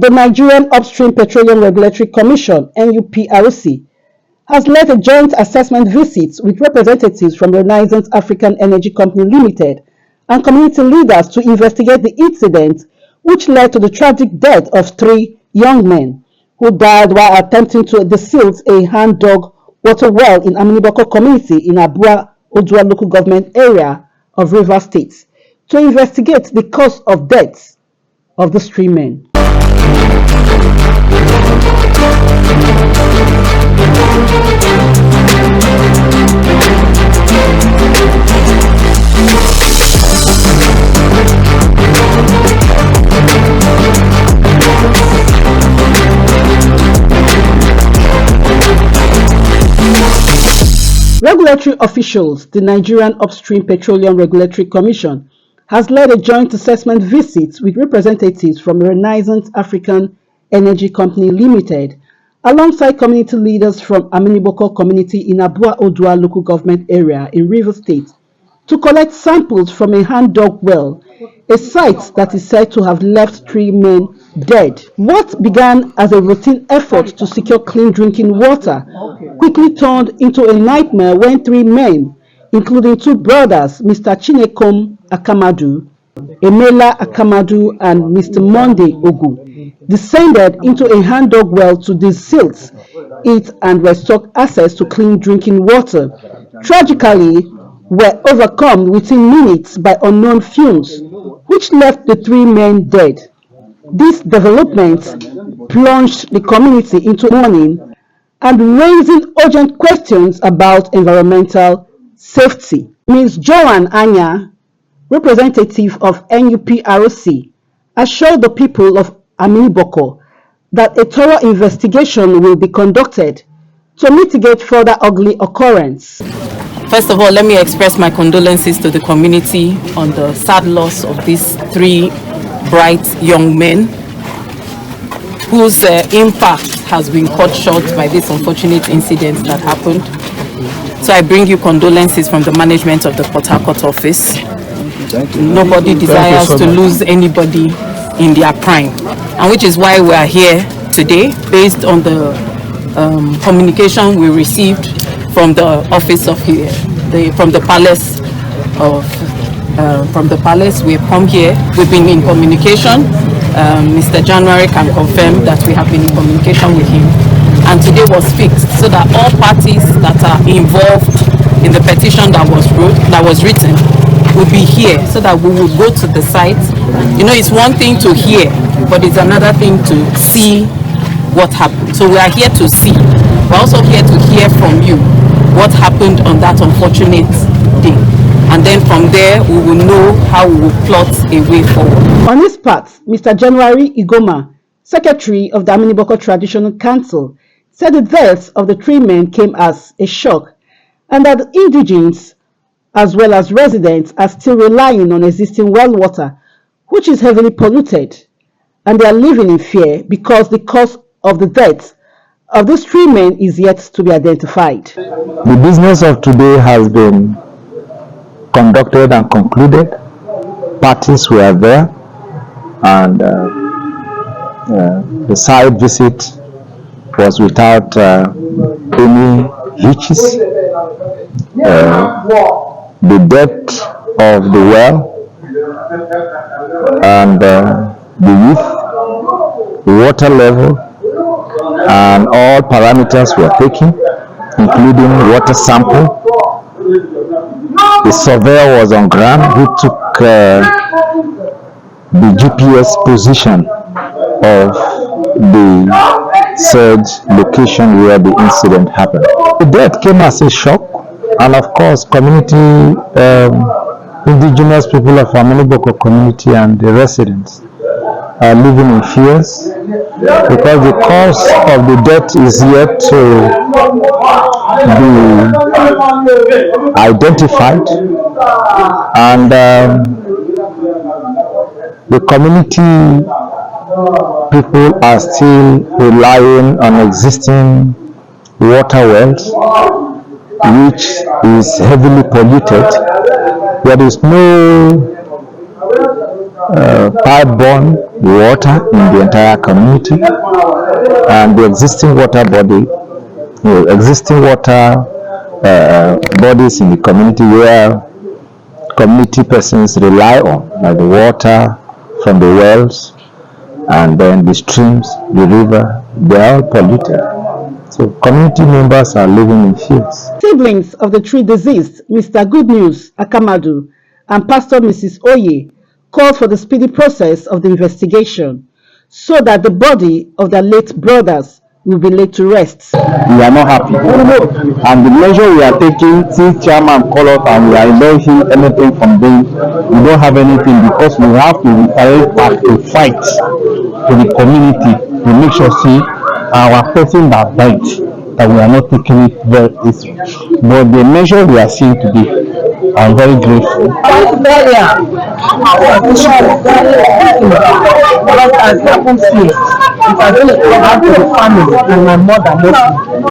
The Nigerian Upstream Petroleum Regulatory Commission (NUPRC) has led a joint assessment visit with representatives from Renaissance African Energy Company Limited and community leaders to investigate the incident which led to the tragic death of 3 young men who died while attempting to desilt a hand-dug water well in Aminigboko community in Abua Odua local government area of Rivers State to investigate the cause of death of the 3 men. Regulatory officials, the Nigerian Upstream Petroleum Regulatory Commission, has led a joint assessment visit with representatives from Renaissance African Energy Company Limited, alongside community leaders from Aminigboko community in Abua Odua local government area in Rivers State, to collect samples from a hand-dug well, a site that is said to have left 3 men dead. What began as a routine effort to secure clean drinking water quickly turned into a nightmare when 3 men, including 2 brothers, Mr. Chinekom Akamadu, Emela Akamadu, and Mr. Monday Ogu, descended into a hand-dug well to desilt it and restore access to clean drinking water. Tragically, were overcome within minutes by unknown fumes, which left the 3 men dead. This development plunged the community into mourning and raising urgent questions about environmental safety. Ms. Joan Anya, representative of NUPRC, assured the people of Aminigboko that a thorough investigation will be conducted to mitigate further ugly occurrence. First of all, let me express my condolences to the community on the sad loss of these 3 bright young men whose impact has been cut short by this unfortunate incident that happened. So I bring you condolences from the management of the Port Harcourt office. Nobody desires to lose anybody in their prime, and which is why we are here today, based on the communication we received from the office of from the palace we have come here. We've been in communication. Mr. January can confirm that we have been in communication with him, and today was fixed so that all parties that are involved in the petition that was written will be here, so that we will go to the site. You know, it's one thing to hear, but it's another thing to see what happened. So we are here to see. We're also here to hear from you what happened on that unfortunate day, and then from there we will know how we will plot a way forward. On his part, Mr. January Igoma, Secretary of the Aminigboko Traditional Council, said the deaths of the 3 men came as a shock, and that the indigents as well as residents are still relying on existing well water, which is heavily polluted, and they are living in fear because the cause of the death of these 3 men is yet to be identified. The business of today has been conducted and concluded. Parties were there, and the site visit was without any hitches. The depth of the well and the width, the water level, and all parameters were taken, including water sample. The surveyor was on ground who took the GPS position of the said location where the incident happened. The death came as a shock, and of course community, indigenous people of Aminigboko community and the residents are living in fears, because the cause of the death is yet to be identified, and the community people are still relying on existing water wells, which is heavily polluted. There is no pipe-borne water in the entire community, and the existing water body, existing water bodies in the community where community persons rely on, like the water from the wells, and then the streams, the river, they are all polluted. So community members are living in fears. Siblings of the three deceased, Mr. Good News Akamadu and Pastor Mrs. Oye, called for the speedy process of the investigation so that the body of their late brothers will be laid to rest. We are not happy, and the measure we are taking, since chairman called us and we are not hearing anything from them, we don't have anything, because we have to retaliate back to fight to the community to make sure our person that died, that we are not taking it very easy. But the measure we are seeing today, I'm very grateful. What has happened here? It has been a problem to the family and my mother.